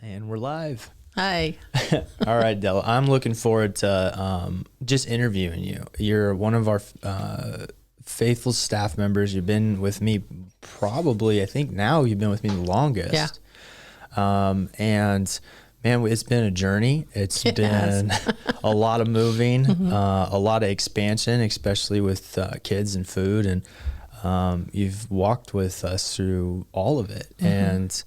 And we're live. Hi. All right, Della. I'm looking forward to just interviewing you. You're one of our faithful staff members. You've been with me probably, I think now you've been with me the longest. And man, it's been a journey. It's been a lot of moving, a lot of expansion, especially with kids and food. And you've walked with us through all of it. And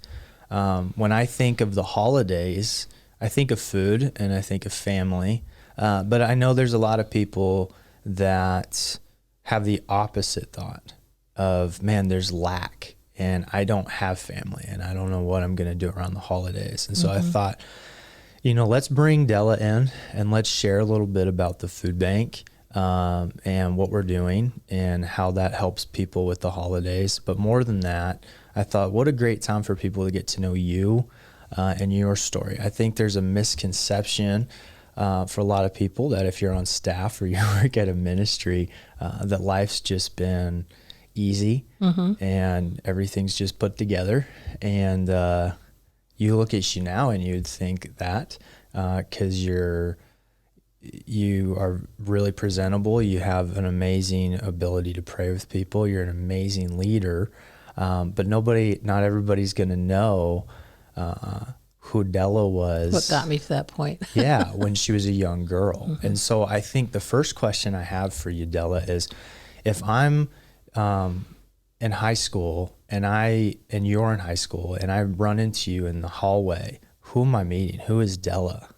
when I think of the holidays, I think of food and I think of family. But I know there's a lot of people that have the opposite thought of, man, there's lack and I don't have family and I don't know what I'm going to do around the holidays. And so I thought, let's bring Della in and let's share a little bit about the food bank and what we're doing and how that helps people with the holidays. But more than that, I thought, what a great time for people to get to know you and your story. I think there's a misconception for a lot of people that if you're on staff or you work at a ministry, that life's just been easy and everything's just put together. And you look at you now and you'd think that because you are really presentable. You have an amazing ability to pray with people. You're an amazing leader. But not everybody's going to know who Della was. What got me to that point? Yeah, when she was a young girl. And so I think the first question I have for you, Della, is if I'm in high school and you're in high school and I run into you in the hallway, who am I meeting? Who is Della?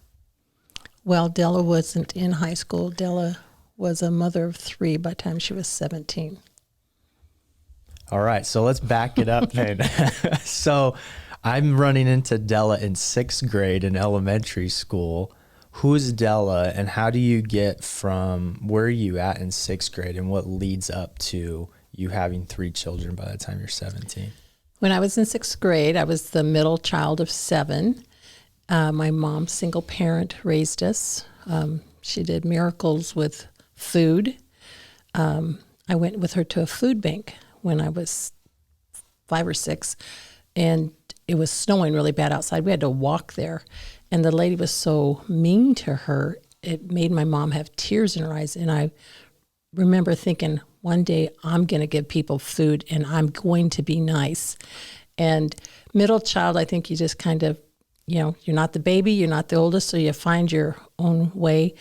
Well, Della wasn't in high school. Della was a mother of 3 by the time she was 17. All right, so let's back it up then. So I'm running into Della in 6th grade in elementary school. Who's Della and how do you get from where are you at in 6th grade and what leads up to you having 3 children by the time you're 17? When I was in 6th grade, I was the middle child of 7. My mom, single parent, raised us. She did miracles with food. I went with her to a food bank when I was 5 or 6, and it was snowing really bad outside. We had to walk there, and the lady was so mean to her, it made my mom have tears in her eyes. And I remember thinking, one day I'm going to give people food, and I'm going to be nice. And middle child, I think you just kind of, you're not the baby, you're not the oldest, so you find your own way.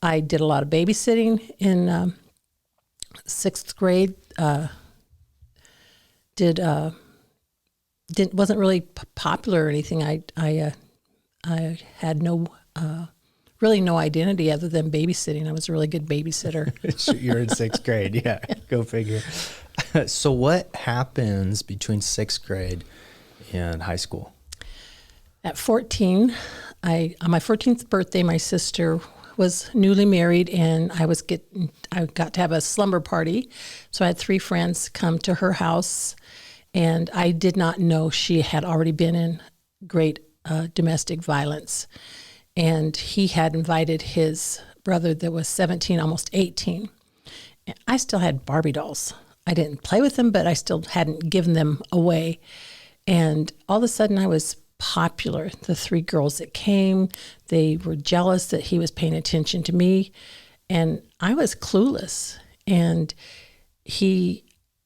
I did a lot of babysitting in 6th grade. Wasn't really popular or anything. I had really no identity other than babysitting. I was a really good babysitter. You're in 6th grade, yeah. Go figure. So what happens between 6th grade and high school? At 14, on my 14th birthday, my sister was newly married, and I got to have a slumber party. So I had 3 friends come to her house, and I did not know she had already been in great domestic violence. And he had invited his brother that was 17, almost 18. And I still had Barbie dolls. I didn't play with them, but I still hadn't given them away. And all of a sudden I was popular. The 3 girls that came, they were jealous that he was paying attention to me, and I was clueless. And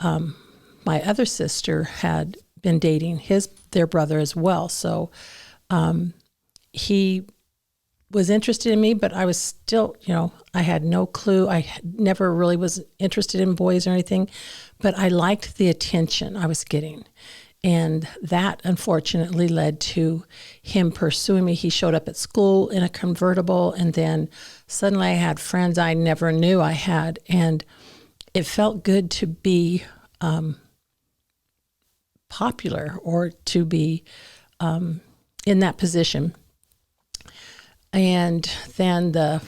my other sister had been dating their brother as well, so he was interested in me, but I was still, I had no clue. I never really was interested in boys or anything, but I liked the attention I was getting. And that, unfortunately, led to him pursuing me. He showed up at school in a convertible, and then suddenly I had friends I never knew I had. And it felt good to be popular or to be in that position. And then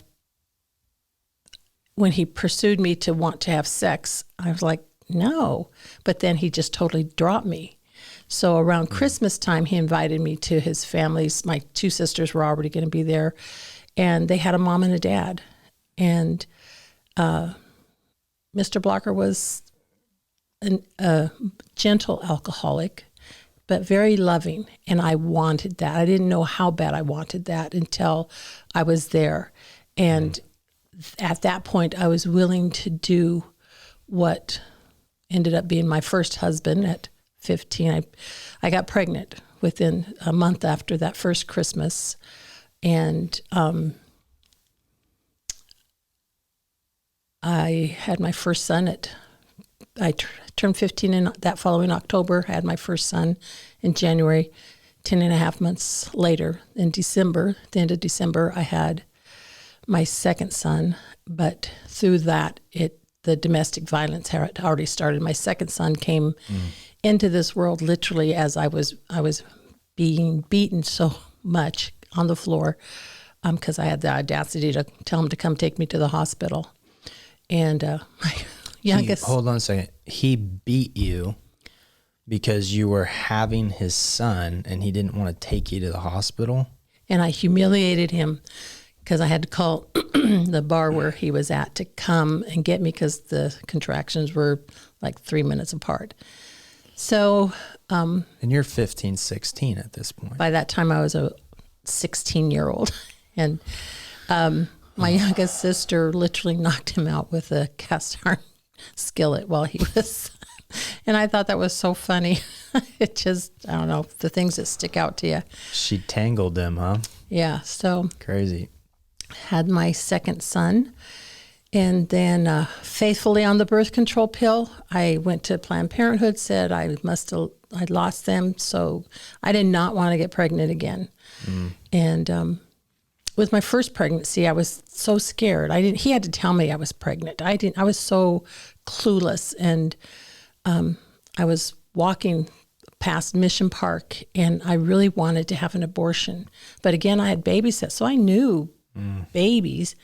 when he pursued me to want to have sex, I was like, no. But then he just totally dropped me. So around Christmas time, he invited me to his family's. My 2 sisters were already going to be there, and they had a mom and a dad. And Mr. Blocker was a gentle alcoholic, but very loving. And I wanted that. I didn't know how bad I wanted that until I was there. And at that point, I was willing to do what ended up being my first husband at 15. I got pregnant within a month after that first Christmas. And I had my first son I turned 15 in that following October, had my first son in January. 10 and a half months later, in December, the end of December, I had my second son. But through that, the domestic violence had already started. My second son came into this world literally as I was being beaten so much on the floor because I had the audacity to tell him to come take me to the hospital. And I guess. Hold on a second. He beat you because you were having his son and he didn't want to take you to the hospital? And I humiliated him because I had to call the bar where he was at to come and get me because the contractions were like 3 minutes apart. So. And you're 15, 16 at this point. By that time, I was a 16-year-old. And my youngest sister literally knocked him out with a cast iron skillet while he was. And I thought that was so funny. It just, I don't know, the things that stick out to you. She tangled them, huh? Yeah. So. Crazy. Had my second son. And then faithfully on the birth control pill, I went to Planned Parenthood, said I'd lost them. So I did not want to get pregnant again. And with my first pregnancy, I was so scared. He had to tell me I was pregnant. I was so clueless. And I was walking past Mission Park and I really wanted to have an abortion. But again, I had babysat, so I knew babies.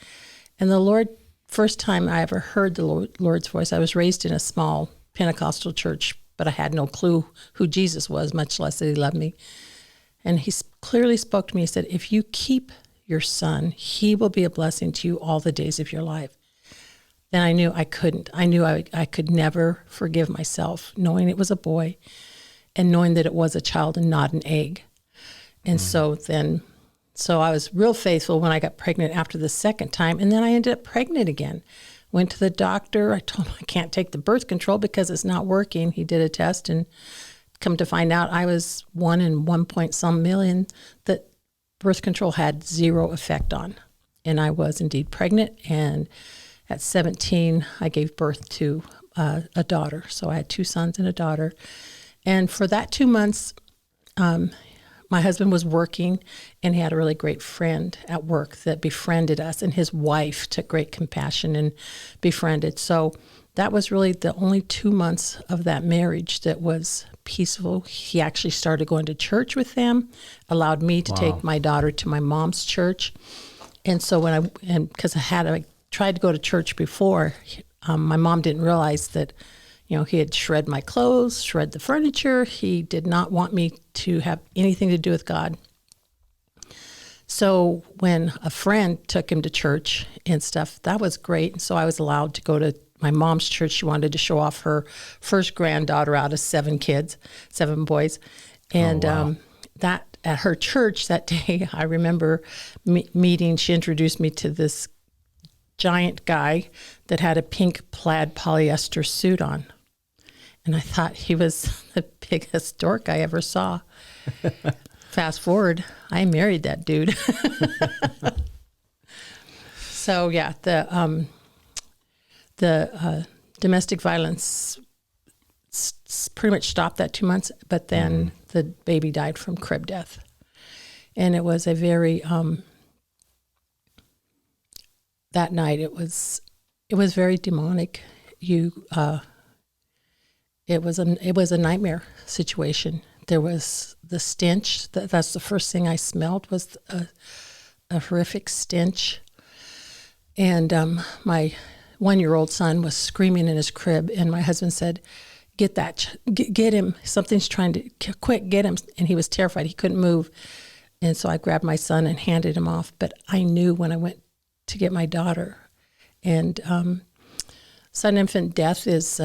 And the Lord, first time I ever heard the Lord's voice, I was raised in a small Pentecostal church, but I had no clue who Jesus was, much less that he loved me. And he clearly spoke to me. He said, if you keep your son, he will be a blessing to you all the days of your life. Then I knew I couldn't. I knew I could never forgive myself, knowing it was a boy and knowing that it was a child and not an egg. And so I was real faithful when I got pregnant after the second time. And then I ended up pregnant again. Went to the doctor. I told him I can't take the birth control because it's not working. He did a test and come to find out I was 1 in 1 point some million that birth control had zero effect on. And I was indeed pregnant. And at 17, I gave birth to a daughter. So I had 2 sons and a daughter. And for that 2 months, my husband was working, and he had a really great friend at work that befriended us, and his wife took great compassion and befriended. So that was really the only 2 months of that marriage that was peaceful. He actually started going to church with them, allowed me to take my daughter to my mom's church. And so because I tried to go to church before, my mom didn't realize that, he had shred my clothes, shred the furniture. He did not want me to have anything to do with God. So when a friend took him to church and stuff, that was great. And so I was allowed to go to my mom's church. She wanted to show off her first granddaughter out of 7 boys. And that at her church that day, I remember meeting, she introduced me to this giant guy that had a pink plaid polyester suit on. And I thought he was the biggest dork I ever saw. Fast forward, I married that dude. So yeah, the domestic violence pretty much stopped that 2 months, but then the baby died from crib death. And it was a very, that night it was very demonic. It was a nightmare situation. There was the stench. That's the first thing I smelled was a horrific stench. And my 1-year-old son was screaming in his crib, and my husband said, get him. Something's trying to, quick, get him. And he was terrified. He couldn't move. And so I grabbed my son and handed him off. But I knew when I went to get my daughter. And sudden infant death is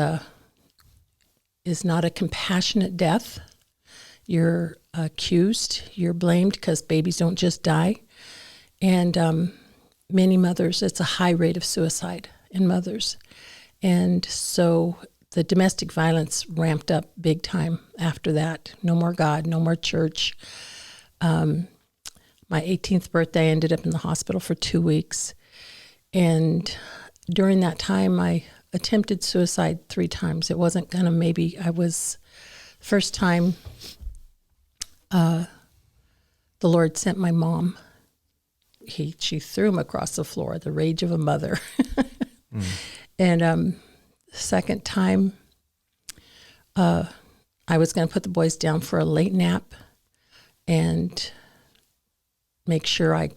not a compassionate death. You're accused. You're blamed because babies don't just die. And many mothers, it's a high rate of suicide in mothers. And so the domestic violence ramped up big time after that. No more God, no more church. My 18th birthday, I ended up in the hospital for 2 weeks. And during that time, I attempted suicide 3 times. It wasn't going to first time the Lord sent my mom. She threw him across the floor, the rage of a mother. And second time, I was going to put the boys down for a late nap and make sure I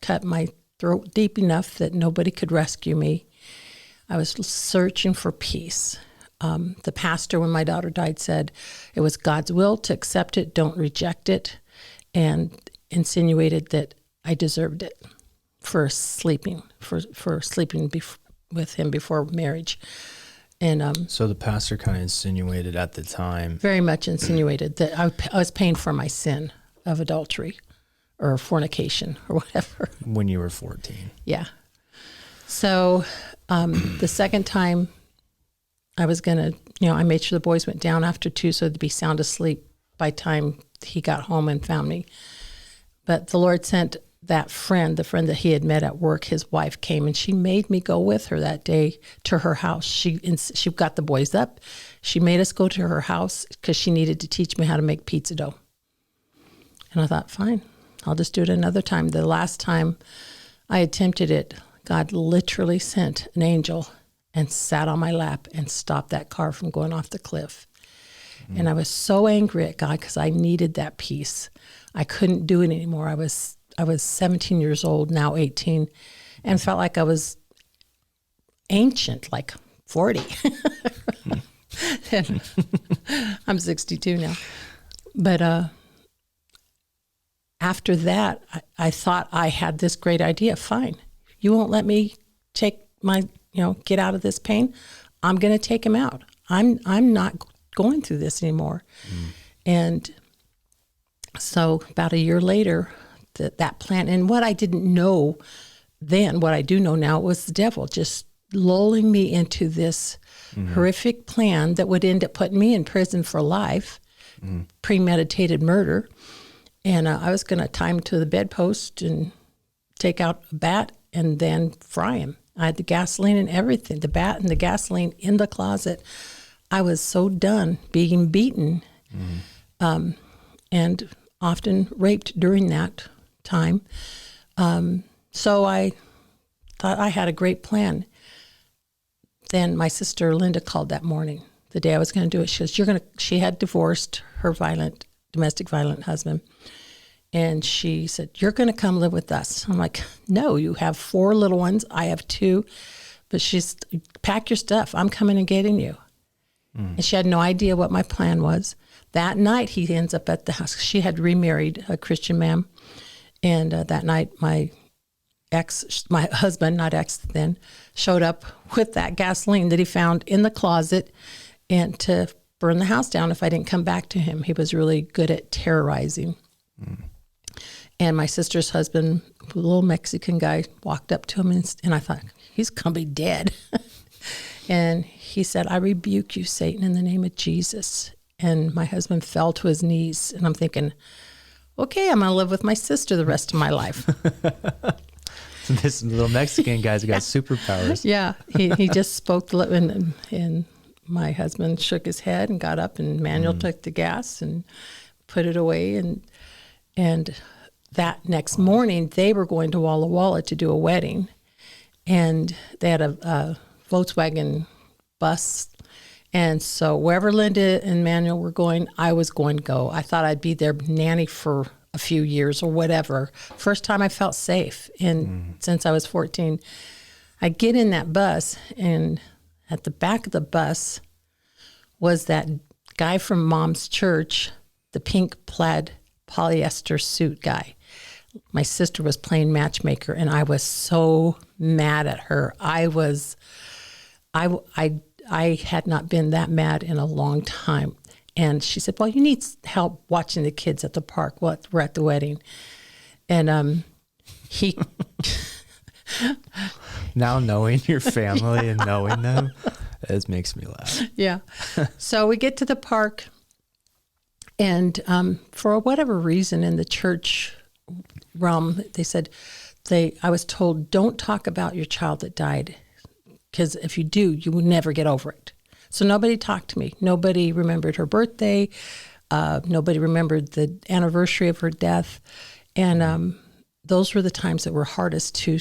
cut my throat deep enough that nobody could rescue me. I was searching for peace. The pastor, when my daughter died, said it was God's will to accept it, don't reject it, and insinuated that I deserved it for sleeping with him before marriage. And so the pastor kind of insinuated at the time. Very much insinuated that I was paying for my sin of adultery or fornication or whatever. When you were 14. Yeah. So the second time I was going to, I made sure the boys went down after 2 so they'd be sound asleep by the time he got home and found me. But the Lord sent that friend, the friend that he had met at work, his wife came and she made me go with her that day to her house. She got the boys up. She made us go to her house because she needed to teach me how to make pizza dough. And I thought, fine, I'll just do it another time. The last time I attempted it, God literally sent an angel and sat on my lap and stopped that car from going off the cliff. And I was so angry at God because I needed that peace. I couldn't do it anymore. I was 17 years old, now 18, and felt like I was ancient, like 40. And I'm 62 now. But after that, I thought I had this great idea. Fine, you won't let me take my, get out of this pain. I'm going to take him out. I'm not going through this anymore. And so about a year later, that plan, and what I didn't know then, what I do know now, was the devil just lulling me into this horrific plan that would end up putting me in prison for life, premeditated murder. And I was going to tie him to the bedpost and take out a bat and then fry him. I had the gasoline and everything, the bat and the gasoline in the closet. I was so done being beaten and often raped during that time. So I thought I had a great plan. Then my sister Linda called that morning, the day I was going to do it. She goes, she had divorced her domestic violent husband. And she said, you're going to come live with us. I'm like, no, you have 4 little ones. I have 2. But she's, pack your stuff. I'm coming and getting you. And she had no idea what my plan was. That night, he ends up at the house. She had remarried a Christian man. And that night, my husband, not ex then, showed up with that gasoline that he found in the closet and to burn the house down if I didn't come back to him. He was really good at terrorizing. And my sister's husband, a little Mexican guy, walked up to him and I thought, he's going to be dead. And he said, I rebuke you, Satan, in the name of Jesus. And my husband fell to his knees. And I'm thinking, okay, I'm going to live with my sister the rest of my life. This little Mexican guy's got superpowers. Yeah, he just spoke, and my husband shook his head and got up, and Manuel took the gas and put it away. And that next morning, they were going to Walla Walla to do a wedding. And they had a Volkswagen bus. And so wherever Linda and Manuel were going, I was going to go. I thought I'd be their nanny for a few years or whatever. First time I felt safe since I was 14. I get in that bus, and at the back of the bus was that guy from Mom's church, the pink plaid polyester suit guy. My sister was playing matchmaker, and I was so mad at her. I had not been that mad in a long time. And she said, well, you need help watching the kids at the park. Well, we're at the wedding. And he... Now knowing your family and knowing them, it makes me laugh. Yeah. So we get to the park, and for whatever reason in the church realm, they said, I was told, don't talk about your child that died, because if you do, you will never get over it. So nobody talked to me. Nobody remembered her birthday. Nobody remembered the anniversary of her death. And those were the times that were hardest to,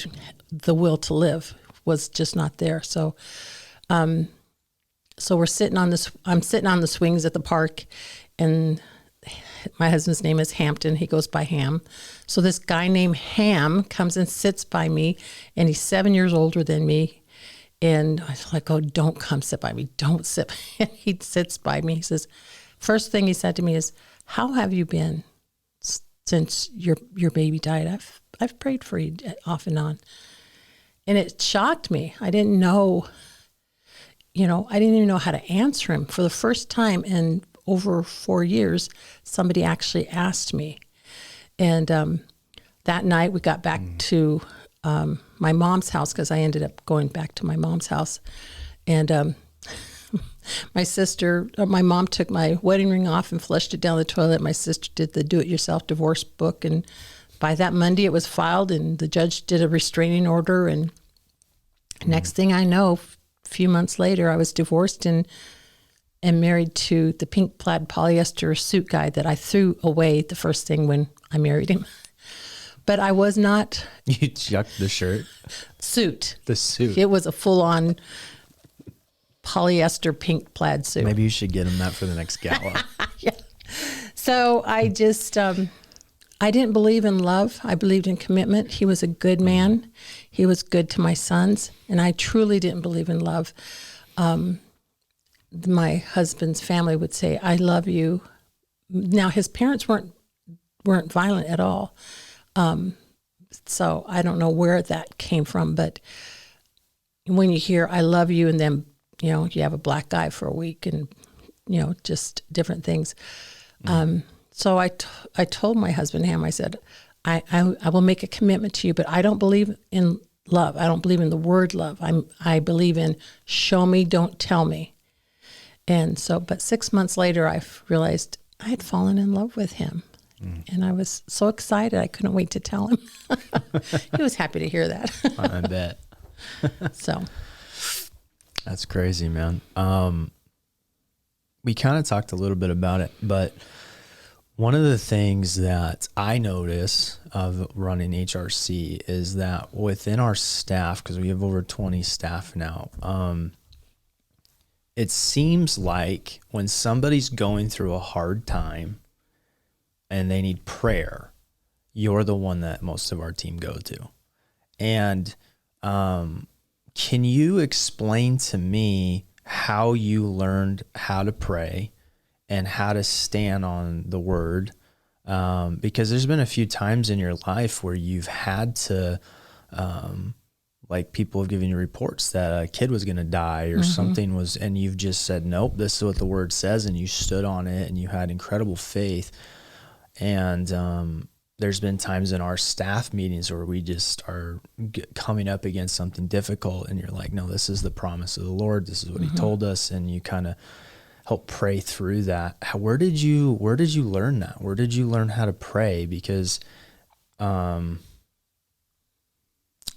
the will to live was just not there. So we're sitting on this, I'm sitting on the swings at the park, and my husband's name is Hampton. He goes by Ham. So this guy named Ham comes and sits by me, and he's 7 years older than me. And I was like, oh, don't come sit by me. Don't sit. And he sits by me. He says, first thing he said to me is, how have you been since your baby died? I've prayed for you off and on. And it shocked me. I didn't know, I didn't even know how to answer him. For the first time in over 4 years, somebody actually asked me. And that night we got back to my mom's house, because I ended up going back to my mom's house. And my mom took my wedding ring off and flushed it down the toilet. My sister did the do-it-yourself divorce book. And by that Monday it was filed, and the judge did a restraining order. And next thing I know, a few months later, I was divorced and married to the pink plaid polyester suit guy that I threw away the first thing when I married him. But I was not... You chucked the shirt? Suit. The suit. It was a full-on polyester pink plaid suit. Maybe you should get him that for the next gala. Yeah. So I just... I didn't believe in love. I believed in commitment. He was a good man. He was good to my sons. And I truly didn't believe in love. My husband's family would say, I love you. Now, his parents weren't violent at all. So I don't know where that came from, but when you hear I love you, and then, you have a black eye for a week, and, just different things. So I told my husband, Ham, I said, I will make a commitment to you, but I don't believe in love. I don't believe in the word love. I believe in show me, don't tell me. And so, but 6 months later, I realized I had fallen in love with him. And I was so excited. I couldn't wait to tell him. He was happy to hear that. I bet. So. That's crazy, man. We kind of talked a little bit about it, but one of the things that I notice of running HRC is that within our staff, because we have over 20 staff now, it seems like when somebody's going through a hard time and they need prayer, you're the one that most of our team go to. And can you explain to me how you learned how to pray and how to stand on the word? Because there's been a few times in your life where you've had to, like people have given you reports that a kid was going to die or something was, and you've just said, nope, this is what the word says. And you stood on it and you had incredible faith. And there's been times in our staff meetings where we just are coming up against something difficult, and you're like, no, this is the promise of the Lord. This is what he told us. And you kind of help pray through that. Where did you learn that? Where did you learn how to pray? Because, to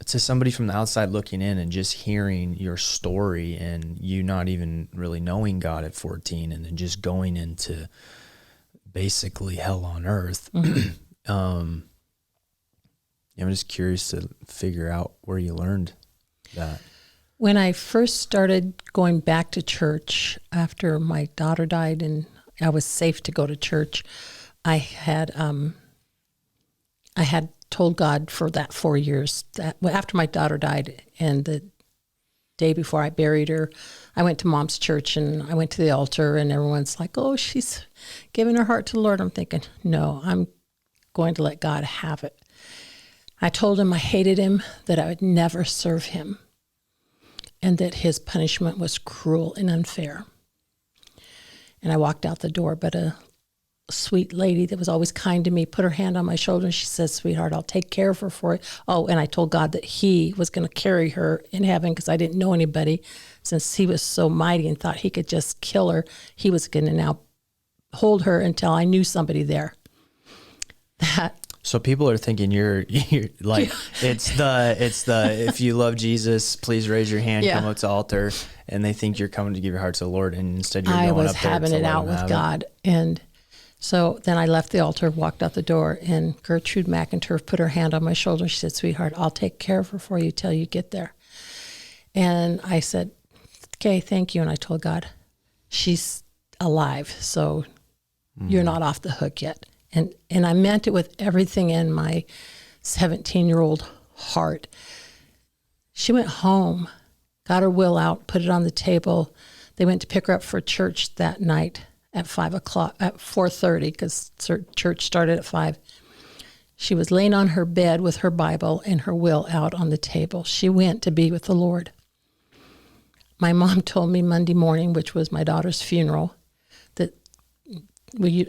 somebody from the outside looking in and just hearing your story and you not even really knowing God at 14 and then just going into basically hell on earth. I'm just curious to figure out where you learned that. When I first started going back to church after my daughter died and I was safe to go to church, I had told God for that 4 years that after my daughter died and the day before I buried her, I went to Mom's church and I went to the altar and everyone's like, oh, she's giving her heart to the Lord. I'm thinking, no, I'm going to let God have it. I told him I hated him, that I would never serve him, and that his punishment was cruel and unfair. And I walked out the door, but a sweet lady that was always kind to me put her hand on my shoulder and she says, "Sweetheart, I'll take care of her for you." Oh, and I told God that he was going to carry her in heaven because I didn't know anybody. Since he was so mighty and thought he could just kill her, he was going to now hold her until I knew somebody there. So people are thinking you're like, it's the if you love Jesus, please raise your hand, come up to the altar, and they think you're coming to give your heart to the Lord, and instead you're going up there. I was having it out with God. And so then I left the altar, walked out the door, and Gertrude McInturf put her hand on my shoulder. She said, "Sweetheart, I'll take care of her for you till you get there." And I said, "Okay, thank you." And I told God, "She's alive, so you're not off the hook yet." And I meant it with everything in my 17-year-old heart. She went home, got her will out, put it on the table. They went to pick her up for church that night at 4:30, because church started at 5. She was laying on her bed with her Bible and her will out on the table. She went to be with the Lord. My mom told me Monday morning, which was my daughter's funeral, that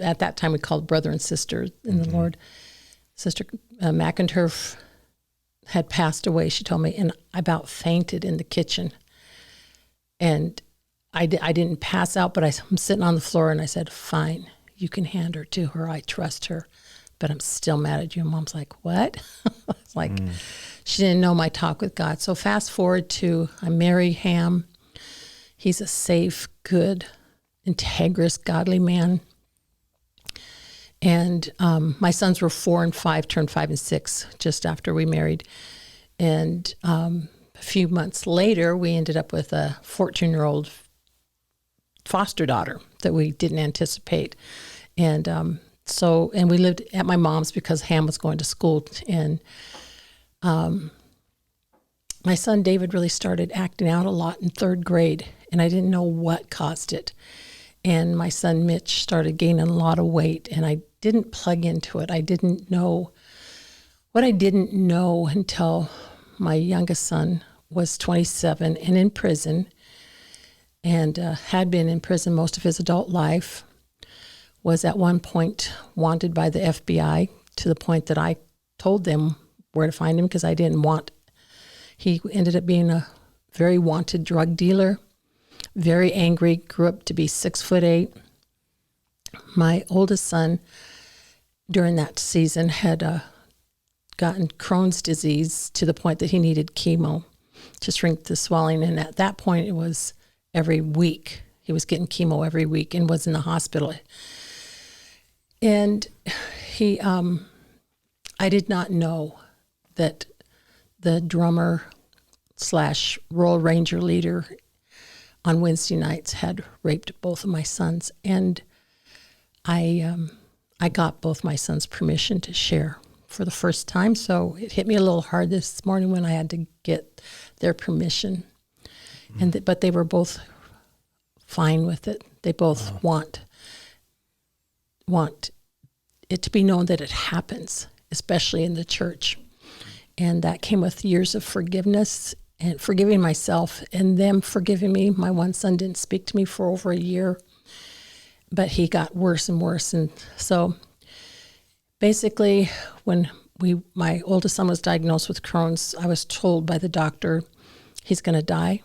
at that time we called brother and sister in the Lord. Sister McInturf had passed away, she told me, and I about fainted in the kitchen. And I didn't pass out, but I'm sitting on the floor and I said, "Fine, you can hand her to her. I trust her, but I'm still mad at you." And Mom's like, "What?" It's like, she didn't know my talk with God. So fast forward to, I marry Ham. He's a safe, good, integrous, godly man. And my sons were 4 and 5, turned 5 and 6 just after we married. And a few months later, we ended up with a 14-year-old foster daughter that we didn't anticipate. And and we lived at my mom's because Ham was going to school. And my son David really started acting out a lot in 3rd grade, and I didn't know what caused it. And my son Mitch started gaining a lot of weight, and I didn't plug into it. I didn't know what I didn't know until my youngest son was 27 and in prison, and had been in prison most of his adult life, was at one point wanted by the FBI, to the point that I told them where to find him because I didn't want. He ended up being a very wanted drug dealer, very angry, grew up to be 6'8". My oldest son, during that season, had gotten Crohn's disease to the point that he needed chemo to shrink the swelling. And at that point, it was every week. He was getting chemo every week and was in the hospital. And I did not know that the drummer / Royal Ranger leader on Wednesday nights had raped both of my sons. And I got both my sons permission to share for the first time. So it hit me a little hard this morning when I had to get their permission. But they were both fine with it. They both want it to be known that it happens, especially in the church. And that came with years of forgiveness and forgiving myself and them forgiving me. My one son didn't speak to me for over a year, but he got worse and worse. And so basically, when my oldest son was diagnosed with Crohn's, I was told by the doctor, "He's going to die.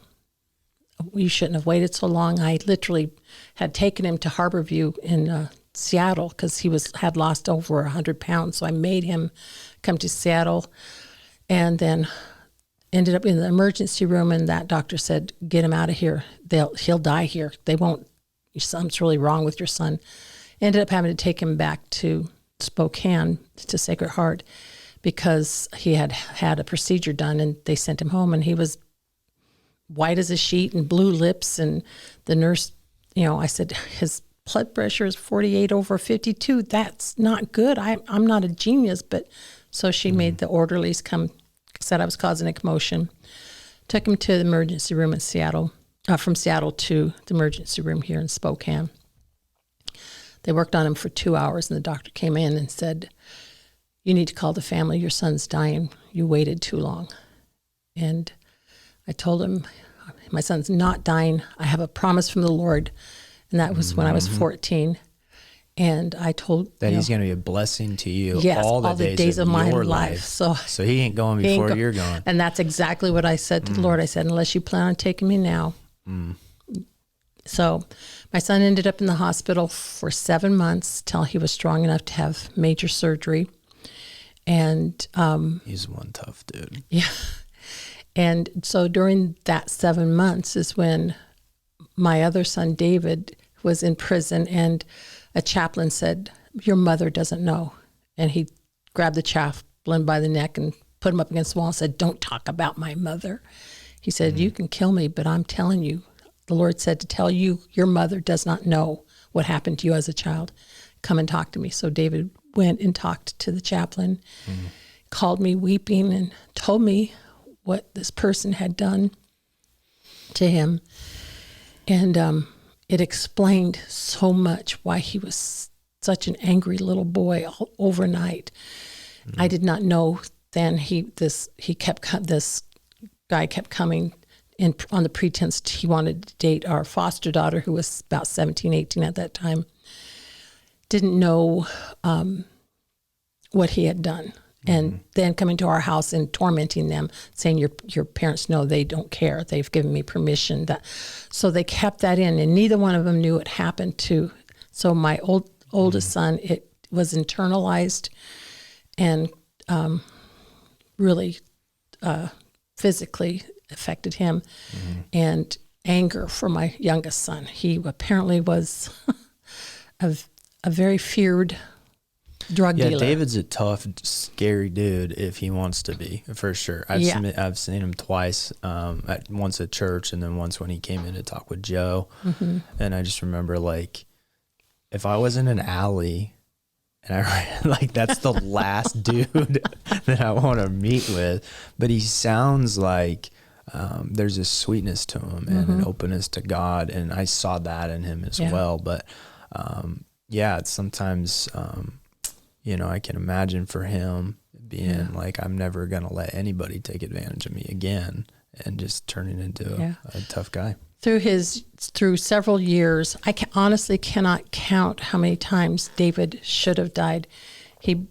You shouldn't have waited so long." I literally had taken him to Harborview in Seattle because he had lost over 100 pounds. So I made him come to Seattle, and then ended up in the emergency room, and that doctor said, "Get him out of here. He'll die here. They won't. Something's really wrong with your son." Ended up having to take him back to Spokane to Sacred Heart because he had had a procedure done, and they sent him home, and he was white as a sheet and blue lips. And the nurse, I said, "His blood pressure is 48/52. That's not good. I'm not a genius." But so she made the orderlies come, said I was causing a commotion, took him to the emergency room in Seattle, from Seattle to the emergency room here in Spokane. They worked on him for 2 hours, and the doctor came in and said, "You need to call the family. Your son's dying. You waited too long." And I told him, "My son's not dying. I have a promise from the Lord And that was when I was 14. And I told that he's going to be a blessing to you yes, all the days of my your life. So he ain't going before you're going. And that's exactly what I said to the Lord. I said, unless you plan on taking me now. So my son ended up in the hospital for 7 months till he was strong enough to have major surgery. And he's one tough dude. Yeah. And so during that 7 months is when my other son, David, was in prison, and a chaplain said, your mother doesn't know. And he grabbed the chaplain by the neck and put him up against the wall and said, don't talk about my mother. He said, you can kill me, but I'm telling you, the Lord said to tell you, your mother does not know what happened to you as a child. Come and talk to me. So David went and talked to the chaplain, called me weeping, and told me what this person had done to him. And it explained so much why he was such an angry little boy overnight. I did not know then this guy kept coming in on the pretense he wanted to date our foster daughter, who was about 17, 18 at that time. Didn't know what he had done. And then coming to our house and tormenting them, saying your parents know, they don't care. They've given me permission. So they kept that in, and neither one of them knew it happened to. So my oldest son, it was internalized and really physically affected him, and anger for my youngest son. He apparently was a very feared drug dealer. David's a tough, scary dude if he wants to be, for sure. I've seen him twice, once at church and then once when he came in to talk with Joe. And I just remember, like, if I was in an alley and that's the last dude that I want to meet with. But he sounds like there's a sweetness to him and an openness to God. And I saw that in him as well. But it's sometimes... I can imagine for him being like, I'm never going to let anybody take advantage of me again, and just turning into a tough guy. Through several years, I honestly cannot count how many times David should have died. He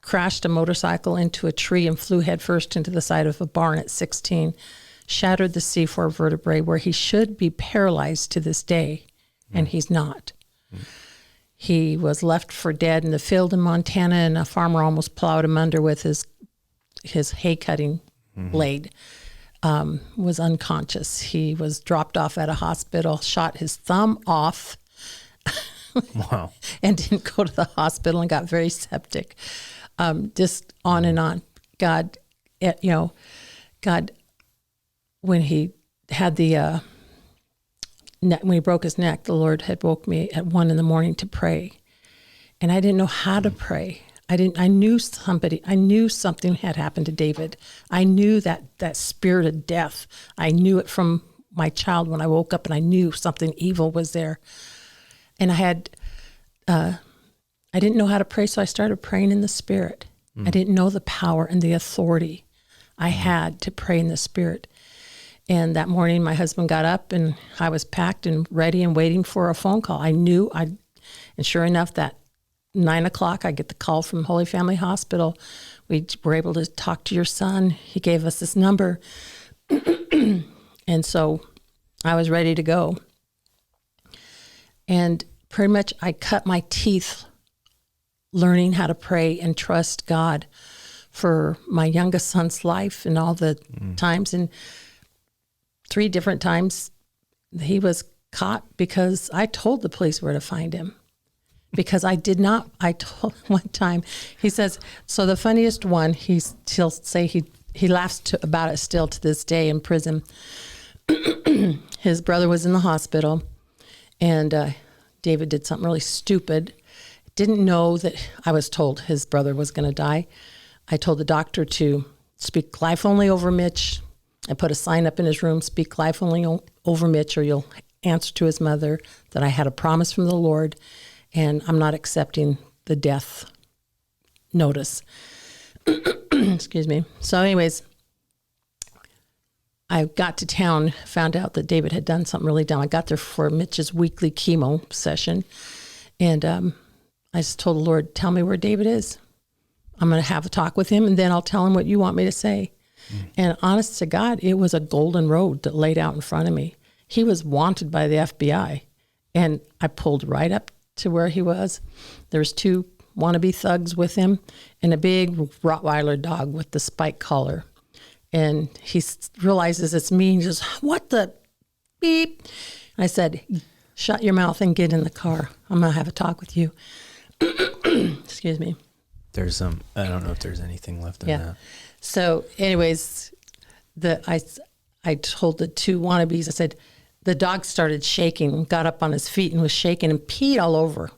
crashed a motorcycle into a tree and flew headfirst into the side of a barn at 16, shattered the C4 vertebrae, where he should be paralyzed to this day, and he's not. He was left for dead in the field in Montana, and a farmer almost plowed him under with his hay cutting blade. Was unconscious. He was dropped off at a hospital, shot his thumb off. Wow. And didn't go to the hospital and got very septic. Just on and on. God, when he had when he broke his neck, the Lord had woke me at 1 a.m. to pray. And I didn't know how to pray. I knew something had happened to David. I knew that spirit of death. I knew it from my child when I woke up, and I knew something evil was there. And I didn't know how to pray, so I started praying in the Spirit. I didn't know the power and the authority I had to pray in the Spirit. And that morning, my husband got up, and I was packed and ready and waiting for a phone call. And sure enough, that 9 o'clock, I get the call from Holy Family Hospital. We were able to talk to your son. He gave us this number. And so I was ready to go. And pretty much I cut my teeth learning how to pray and trust God for my youngest son's life and all the times. And 3 different times he was caught because I told the police where to find him. Because I told one time, he says, so the funniest one, he'll say he laughs about it still to this day in prison. His brother was in the hospital, and David did something really stupid. Didn't know that I was told his brother was going to die. I told the doctor to speak life only over Mitch. I put a sign up in his room, speak life only over Mitch, or you'll answer to his mother, that I had a promise from the Lord, and I'm not accepting the death notice. Excuse me. So anyways, I got to town, found out that David had done something really dumb. I got there for Mitch's weekly chemo session, and I just told the Lord, tell me where David is. I'm going to have a talk with him, and then I'll tell him what you want me to say. And honest to God, it was a golden road that laid out in front of me. He was wanted by the FBI, and I pulled right up to where he was. There was 2 wannabe thugs with him and a big Rottweiler dog with the spike collar. And he realizes it's me and he goes, what the beep? And I said, shut your mouth and get in the car. I'm going to have a talk with you. Excuse me. There's some, I don't know if there's anything left in that. So anyways, I told the 2 wannabes, I said, the dog started shaking, got up on his feet and was shaking and peed all over.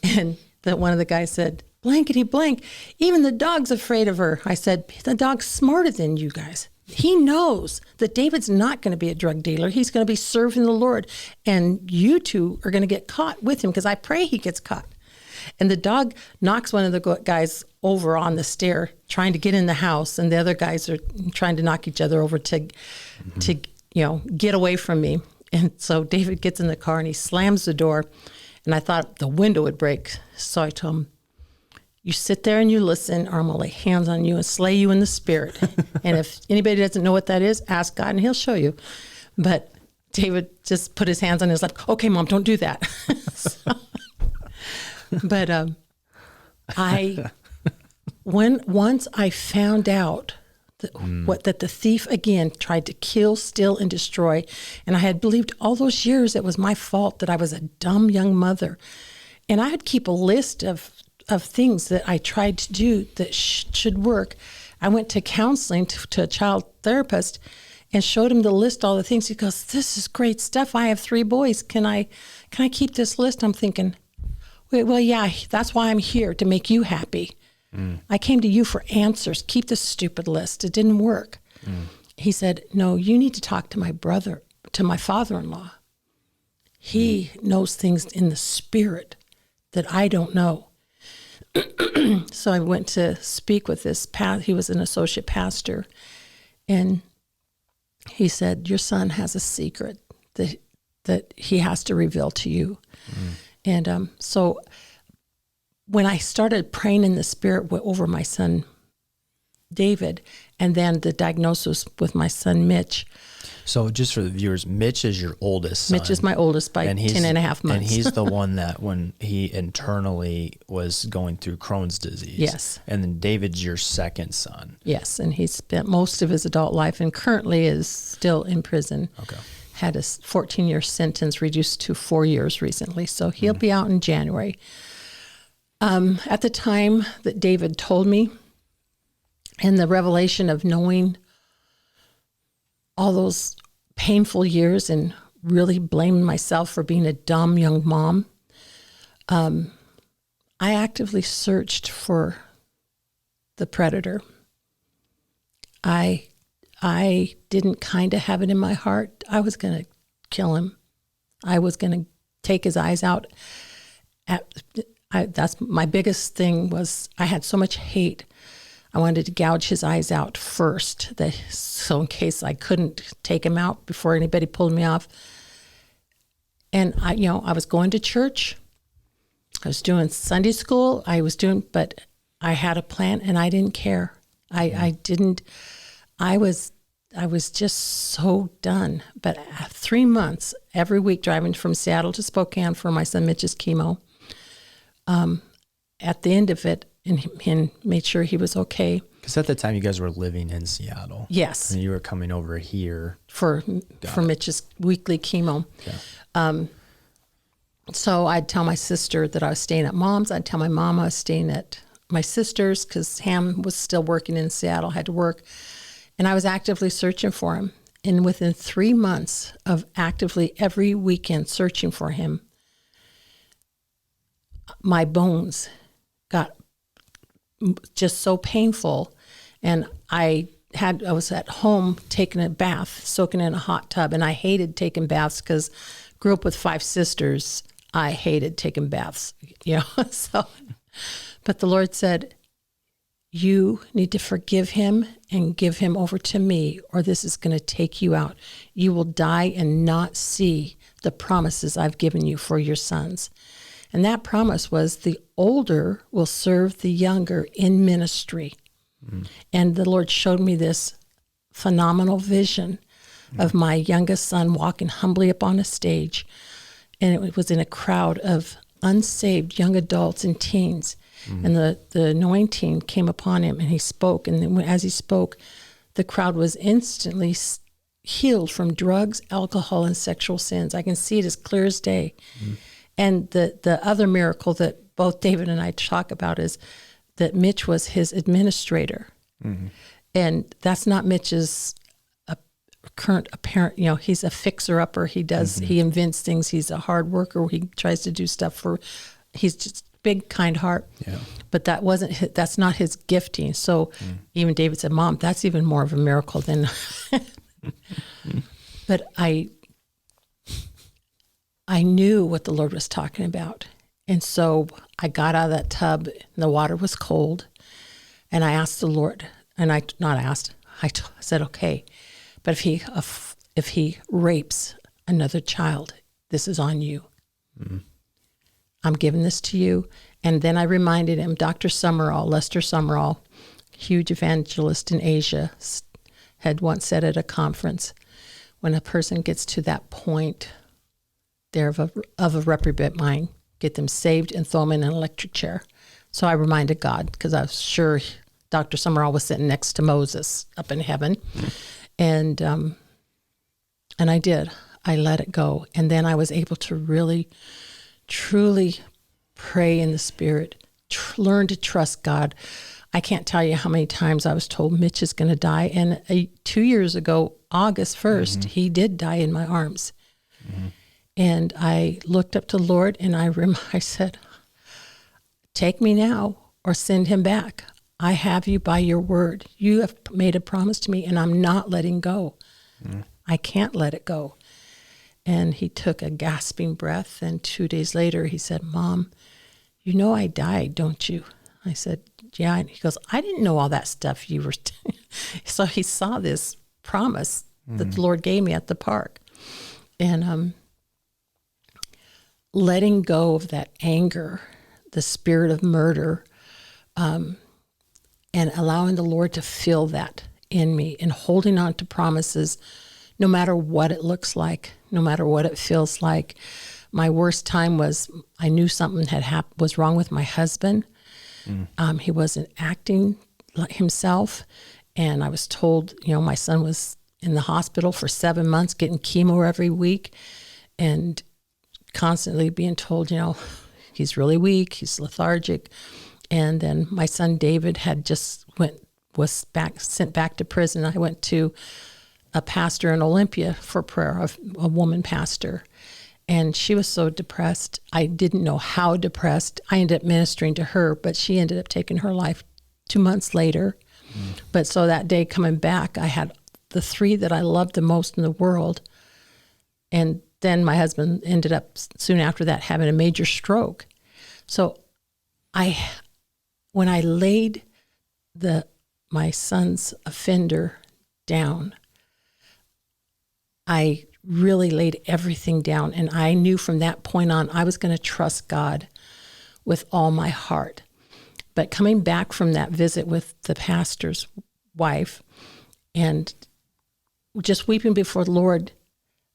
And one of the guys said, blankety blank, even the dog's afraid of her. I said, the dog's smarter than you guys. He knows that David's not going to be a drug dealer. He's going to be serving the Lord. And you 2 are going to get caught with him, because I pray he gets caught. And the dog knocks one of the guys over on the stair, trying to get in the house. And the other guys are trying to knock each other over to get away from me. And so David gets in the car and he slams the door. And I thought the window would break. So I told him, you sit there and you listen, or I'm going to lay hands on you and slay you in the spirit. And if anybody doesn't know what that is, ask God and he'll show you. But David just put his hands on his lap. Okay, Mom, don't do that. But once I found out that the thief again tried to kill, steal, and destroy, and I had believed all those years it was my fault, that I was a dumb young mother, and I would keep a list of things that I tried to do that should work. I went to counseling to a child therapist and showed him the list, all the things. He goes, "This is great stuff. I have 3 boys. Can I keep this list?" I'm thinking, well, yeah, that's why I'm here, to make you happy. I came to you for answers. Keep this stupid list. It didn't work. He said, no, you need to talk to my brother, to my father-in-law. He knows things in the spirit that I don't know. So I went to speak with this he was an associate pastor, and he said, your son has a secret that he has to reveal to you. And so when I started praying in the spirit over my son David, and then the diagnosis with my son Mitch. So just for the viewers, Mitch is your oldest son. Mitch is my oldest by 10 and a half months. And he's the one that when he internally was going through Crohn's disease. Yes. And then David's your second son. Yes, and he spent most of his adult life and currently is still in prison. Okay. Had a 14-year sentence reduced to 4 years recently, so he'll be out in January. At the time that David told me, and the revelation of knowing all those painful years and really blaming myself for being a dumb young mom, I actively searched for the predator. I didn't kind of have it in my heart. I was going to kill him. I was going to take his eyes out. That's my biggest thing was I had so much hate. I wanted to gouge his eyes out first, so in case I couldn't take him out before anybody pulled me off. And I was going to church. I was doing Sunday school. But I had a plan and I didn't care. I was just so done. But 3 months, every week driving from Seattle to Spokane for my son Mitch's chemo. At the end of it, and made sure he was okay. Because at the time you guys were living in Seattle. Yes. And you were coming over here. For Mitch's weekly chemo. Yeah. So I'd tell my sister that I was staying at Mom's. I'd tell my mom I was staying at my sister's because Ham was still working in Seattle, had to work. And I was actively searching for him. And within 3 months of actively every weekend searching for him, my bones got just so painful. And I was at home taking a bath, soaking in a hot tub. And I hated taking baths because grew up with 5 sisters. I hated taking baths, So, but the Lord said, you need to forgive him and give him over to me, or this is going to take you out. You will die and not see the promises I've given you for your sons. And that promise was the older will serve the younger in ministry. And the Lord showed me this phenomenal vision of my youngest son walking humbly up on a stage. And it was in a crowd of unsaved young adults and teens. And the anointing came upon him, and he spoke. And then as he spoke, the crowd was instantly healed from drugs, alcohol, and sexual sins. I can see it as clear as day. And the other miracle that both David and I talk about is that Mitch was his administrator. And that's not Mitch's current apparent, he's a fixer-upper. He does, he invents things. He's a hard worker. He tries to do stuff he's just big, kind heart. Yeah. But that's not his gifting. So even David said, Mom, that's even more of a miracle than, but I knew what the Lord was talking about. And so I got out of that tub, and the water was cold, and I asked the Lord, and I said, okay, but if he rapes another child, this is on you. I'm giving this to you. And then I reminded him, Dr. Lester Summerall, huge evangelist in Asia, had once said at a conference, when a person gets to that point there of a reprobate mind, get them saved and throw them in an electric chair. So I reminded God, because I was sure Dr. Summerall was sitting next to Moses up in heaven. And I did. I let it go. And then I was able to really, truly pray in the Spirit, learn to trust God. I can't tell you how many times I was told Mitch is going to die. And 2 years ago, August 1st, he did die in my arms. And I looked up to the Lord, and I said, take me now or send him back. I have you by your word. You have made a promise to me, and I'm not letting go. I can't let it go. And he took a gasping breath, and 2 days later he said, Mom, you know I died, don't you? I said, yeah. And he goes, I didn't know all that stuff you were So he saw this promise that the Lord gave me at the park. And letting go of that anger, the spirit of murder, and allowing the Lord to fill that in me, and holding on to promises no matter what it looks like, no matter what it feels like. My worst time was I knew something was wrong with my husband. He wasn't acting like himself, and I was told, my son was in the hospital for 7 months getting chemo every week, and constantly being told, he's really weak, he's lethargic. And then my son David had just was sent back to prison. I went to a pastor in Olympia for prayer, a woman pastor, and she was so depressed. I didn't know how depressed. I ended up ministering to her, but she ended up taking her life 2 months later. But so that day coming back, I had the 3 that I loved the most in the world. And then my husband ended up soon after that having a major stroke. So when I laid my son's offender down, I really laid everything down. And I knew from that point on, I was going to trust God with all my heart. But coming back from that visit with the pastor's wife and just weeping before the Lord,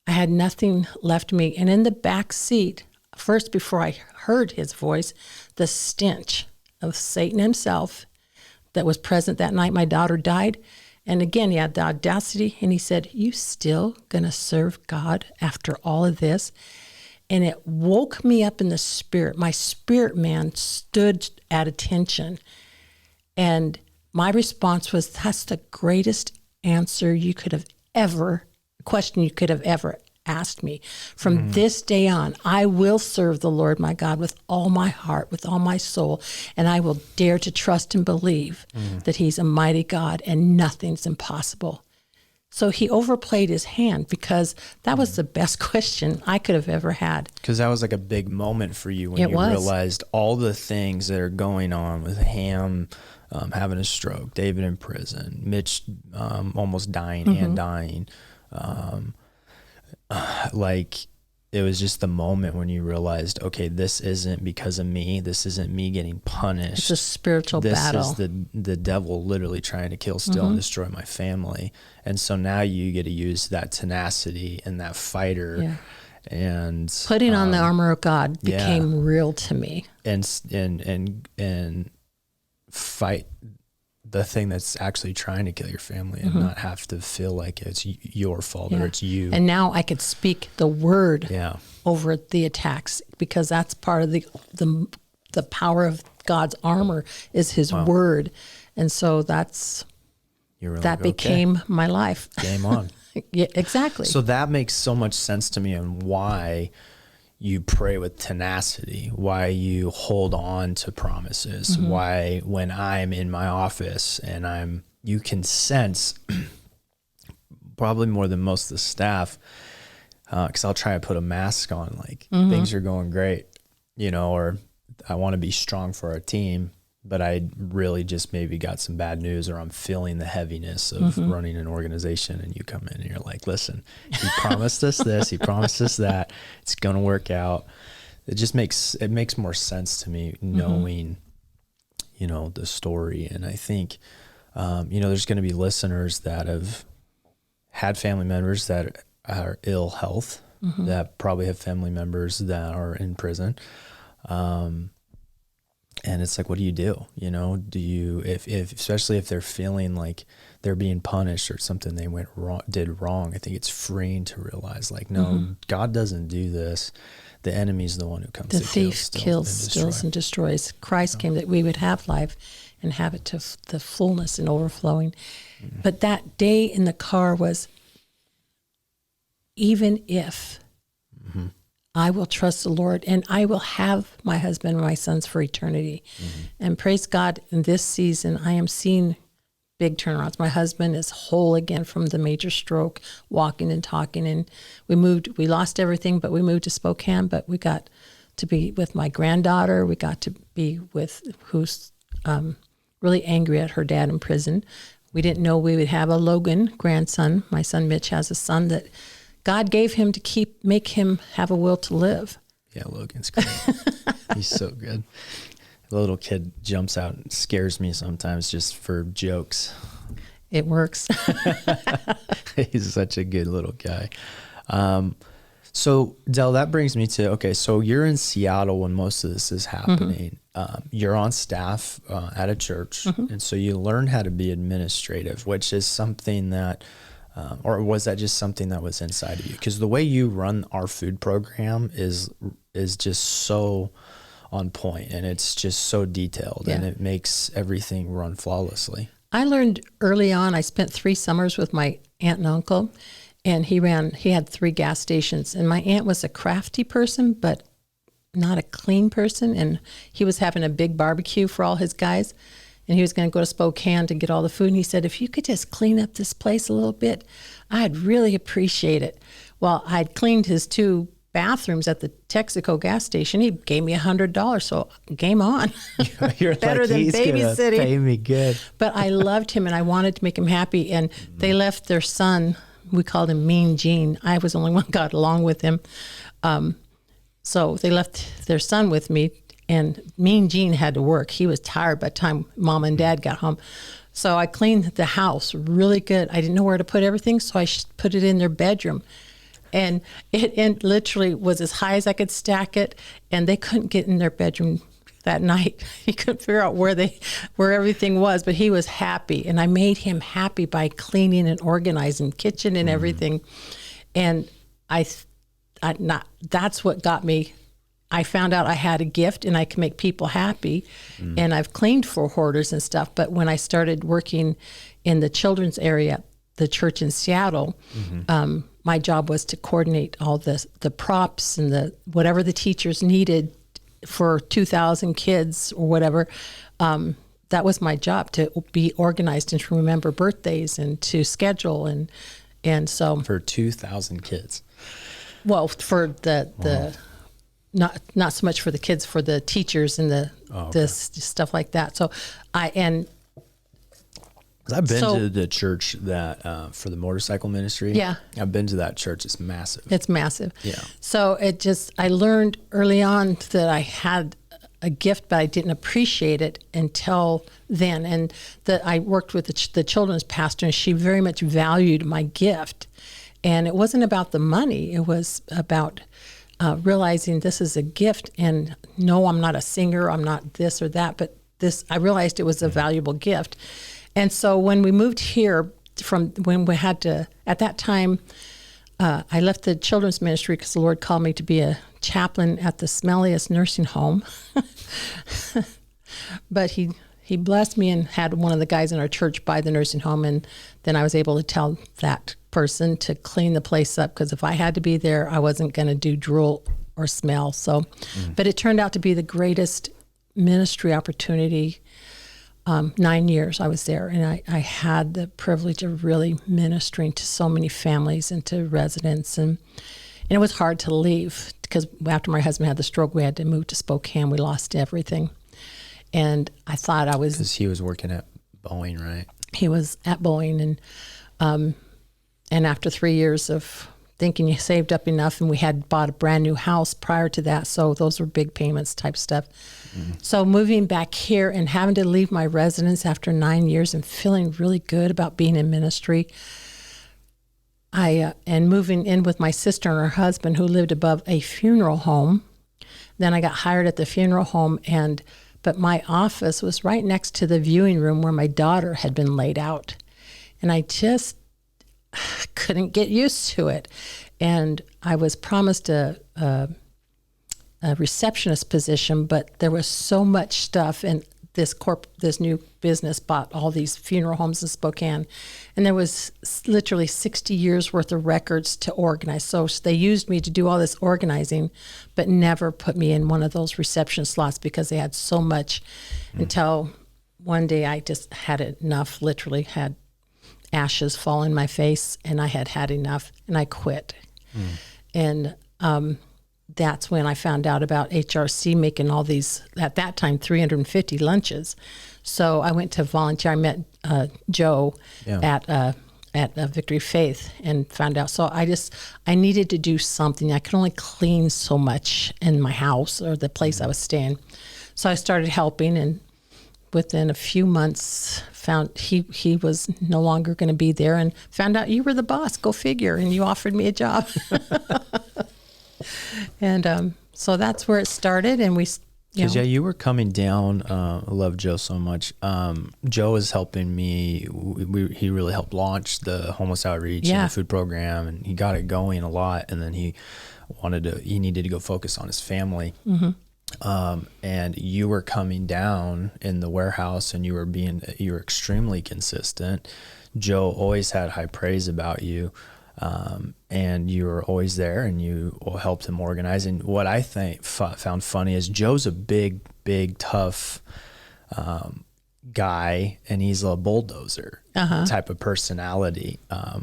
I had nothing left me. And in the back seat, first before I heard his voice, the stench of Satan himself that was present that night my daughter died. And again, he had the audacity, and he said, you still gonna serve God after all of this? And it woke me up in the spirit. My spirit man stood at attention. And my response was, that's the greatest answer you could have question you could have ever asked me. From this day on, I will serve the Lord my God with all my heart, with all my soul, and I will dare to trust and believe that he's a mighty God and nothing's impossible. So he overplayed his hand, because that was the best question I could have ever had. Because that was like a big moment for you when you realized all the things that are going on with Ham having a stroke, David in prison, Mitch almost dying and dying. Like, it was just the moment when you realized, okay, this isn't because of me. This isn't me getting punished. It's a spiritual battle. This is the devil literally trying to kill, steal, and destroy my family. And so now you get to use that tenacity and that fighter. Yeah. And putting on the armor of God became real to me. And fight the thing that's actually trying to kill your family, and not have to feel like it's your fault or it's you. And now I could speak the word over the attacks, because that's part of the power of God's armor is his word. And so that became my life. Game on. Yeah, exactly. So that makes so much sense to me, and why you pray with tenacity, why you hold on to promises, why when I'm in my office and you can sense probably more than most of the staff, because I'll try to put a mask on, like things are going great, or I want to be strong for our team, but I really just maybe got some bad news, or I'm feeling the heaviness of running an organization, and you come in and you're like, listen, he promised us this, he promised us that, it's going to work out. It makes more sense to me knowing, the story. And I think, there's going to be listeners that have had family members that are ill health, that probably have family members that are in prison. And it's like, what do you do? Do you, if especially if they're feeling like they're being punished or something they did wrong, I think it's freeing to realize, like, no, God doesn't do this. The enemy's the one who comes. The thief kills, steals, and destroys. Christ came that we would have life and have it to the fullness and overflowing. But that day in the car was, even if I will trust the Lord, and I will have my husband and my sons for eternity. And praise God, in this season, I am seeing big turnarounds. My husband is whole again from the major stroke, walking and talking. And we lost everything, but we moved to Spokane, but we got to be with my granddaughter. We got to be with who's really angry at her dad in prison. We didn't know we would have a Logan grandson. My son Mitch has a son that God gave him to make him have a will to live. Yeah, Logan's great. He's so good. The little kid jumps out and scares me sometimes just for jokes. It works. He's such a good little guy. So, Del, that brings me to, okay, so you're in Seattle when most of this is happening. You're on staff at a church, and so you learn how to be administrative, which is something that, or was that just something that was inside of you? Because the way you run our food program is just so on point, and it's just so detailed, and it makes everything run flawlessly. I learned early on. I spent 3 summers with my aunt and uncle, and he had 3 gas stations, and my aunt was a crafty person, but not a clean person, and he was having a big barbecue for all his guys, and he was going to go to Spokane to get all the food, and he said, if you could just clean up this place a little bit, I'd really appreciate it. Well, I'd cleaned his 2 bathrooms at the Texaco gas station. He gave me $100, so game on. You're better like, than he's babysitting. Pay me good. But I loved him, and I wanted to make him happy. And they left their son. We called him Mean Gene. I was the only one who got along with him. So they left their son with me, and Mean Gene had to work. He was tired by the time Mom and Dad got home. So I cleaned the house really good. I didn't know where to put everything, so I put it in their bedroom. And it literally was as high as I could stack it, and they couldn't get in their bedroom that night. He couldn't figure out where everything was, but he was happy, and I made him happy by cleaning and organizing kitchen and everything. And that's what got me. I found out I had a gift and I can make people happy, and I've cleaned for hoarders and stuff. But when I started working in the children's area, the church in Seattle, my job was to coordinate all the props and whatever the teachers needed for 2,000 kids or whatever. That was my job, to be organized and to remember birthdays and to schedule. And so For 2,000 kids. well, for the not so much for the kids, for the teachers and the stuff like that. So and 'Cause I've been to the church that for the motorcycle ministry. Yeah. I've been to that church. It's massive. it's massive. Yeah. So I learned early on that I had a gift, but I didn't appreciate it until then. And that I worked with the children's pastor, and she very much valued my gift. And it wasn't about the money. It was about realizing this is a gift. And no, I'm not a singer. I'm not this or that. But I realized it was a valuable gift. And so when we moved here when we had to, at that time, I left the children's ministry because the Lord called me to be a chaplain at the smelliest nursing home. But he blessed me and had one of the guys in our church buy the nursing home. And then I was able to tell that person to clean the place up, because if I had to be there, I wasn't going to do drool or smell. So, but it turned out to be the greatest ministry opportunity. 9 years I was there, and I had the privilege of really ministering to so many families and to residents. And it was hard to leave, because after my husband had the stroke, we had to move to Spokane. We lost everything. And I thought I was... Because he was working at Boeing, right? He was at Boeing. And after 3 years of thinking you saved up enough, and we had bought a brand new house prior to that, so those were big payments type stuff. So moving back here and having to leave my residence after 9 years and feeling really good about being in ministry, and moving in with my sister and her husband, who lived above a funeral home. Then I got hired at the funeral home, but my office was right next to the viewing room where my daughter had been laid out. And I just couldn't get used to it. And I was promised a receptionist position, but there was so much stuff, and this new business bought all these funeral homes in Spokane, and there was literally 60 years worth of records to organize. So they used me to do all this organizing, but never put me in one of those reception slots because they had so much. Until one day I just had enough, literally had ashes fall in my face, and I had enough, and I quit. And that's when I found out about HRC making all these, at that time, 350 lunches. So I went to volunteer. I met Joe at Victory Faith and found out. So I needed to do something. I could only clean so much in my house or the place I was staying. So I started helping, and within a few months found he was no longer going to be there, and found out you were the boss. Go figure. And you offered me a job. And so that's where it started. And because you were coming down. I love Joe so much. Joe was helping me. He really helped launch the homeless outreach and the food program, and he got it going a lot. And then he needed to go focus on his family. And you were coming down in the warehouse, and you were extremely consistent. Joe always had high praise about you. And you were always there, and you helped him organize. And what I found funny is Joe's a big, tough guy, and he's a bulldozer type of personality,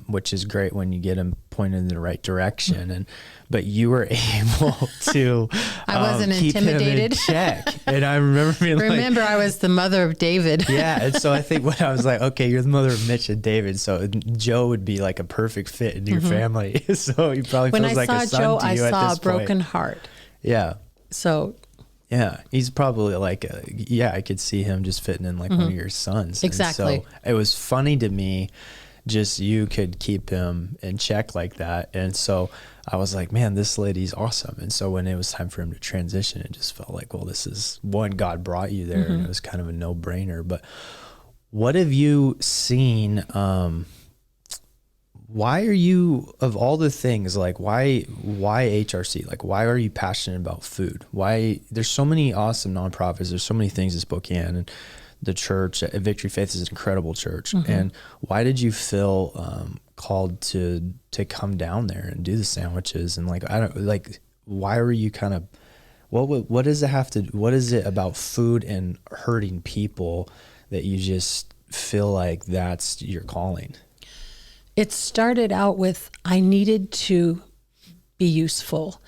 which is great when you get him pointed in the right direction. But you were able to I wasn't keep intimidated. him in check. And I remember being I was the mother of David. Yeah. And so I think when I was like, okay, you're the mother of Mitch and David, so Joe would be like a perfect fit in your family. So he probably feels like a son Joe, to you at this point. I saw a broken heart. Yeah. So yeah, he's probably like, I could see him just fitting in like one of your sons. Exactly. And so it was funny to me, just you could keep him in check like that. And so I was like, man, this lady's awesome. And so when it was time for him to transition, it just felt like, well, this is one, God brought you there, and it was kind of a no-brainer. But what have you seen? Why are you, of all the things, like why HRC? Like, why are you passionate about food? Why? There's so many awesome nonprofits. There's so many things in Spokane, and the church at Victory Faith is an incredible church. And why did you feel called to come down there and do the sandwiches? And why were you kind of, what does it have to, what is it about food and hurting people that you just feel like that's your calling? It started out with I needed to be useful,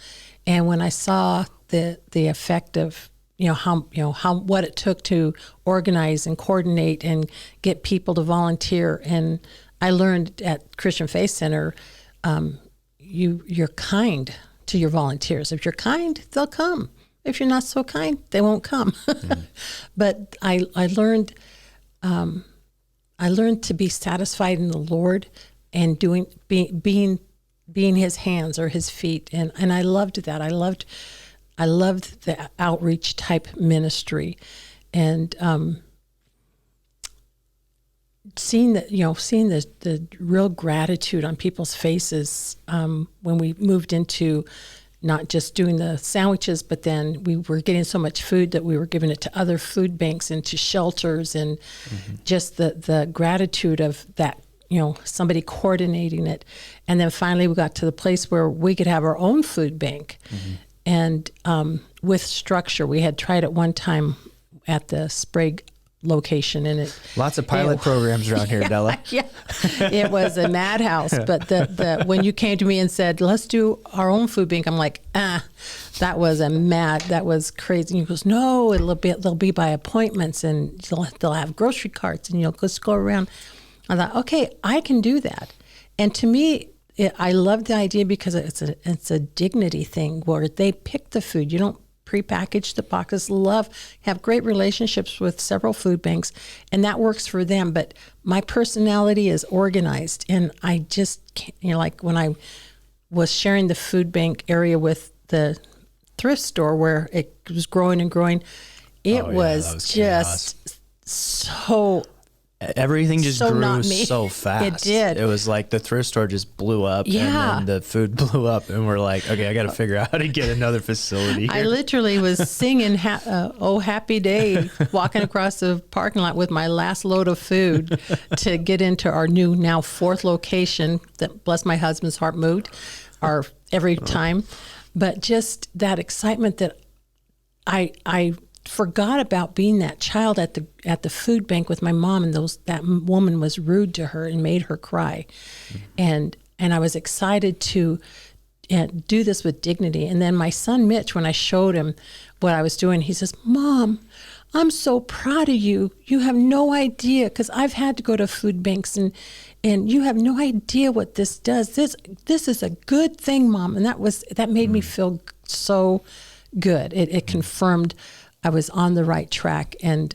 and when I saw the effect of how what it took to organize and coordinate and get people to volunteer, and I learned at Christian Faith Center, you're kind to your volunteers. If you're kind, they'll come. If you're not so kind, they won't come. But I learned to be satisfied in the Lord and being His hands or His feet, and I loved that. I loved the outreach type ministry, and seeing the real gratitude on people's faces when we moved into not just doing the sandwiches, but then we were getting so much food that we were giving it to other food banks and to shelters, and just the gratitude of that, somebody coordinating it. And then finally we got to the place where we could have our own food bank, and with structure. We had tried it one time at the Sprague location, and lots of pilot programs around here, Della. Yeah, it was a madhouse. But when you came to me and said, let's do our own food bank, I'm like, that was crazy. And he goes, no, they'll be by appointments, and they'll have grocery carts, and you'll just go around. I thought, okay, I can do that. And to me, I love the idea because it's a dignity thing where they pick the food. You don't prepackaged the boxes. Have great relationships with several food banks, and that works for them. But my personality is organized, and I just can't, like when I was sharing the food bank area with the thrift store where it was growing and growing, it was just so. Everything just so grew so fast. It did. It was like the thrift store just blew up, and then the food blew up, and we're like, okay, I got to figure out how to get another facility here. I literally was singing "Oh Happy Day," walking across the parking lot with my last load of food to get into our new, now 4th location that, bless my husband's heart, moved every time. But just that excitement that I forgot about being that child at the food bank with my mom, and that woman was rude to her and made her cry, and I was excited to do this with dignity. And then my son Mitch, when I showed him what I was doing, he says, "Mom, I'm so proud of you. You have no idea, because I've had to go to food banks, and you have no idea what this does. This is a good thing, Mom." And that made me feel so good. It confirmed I was on the right track, and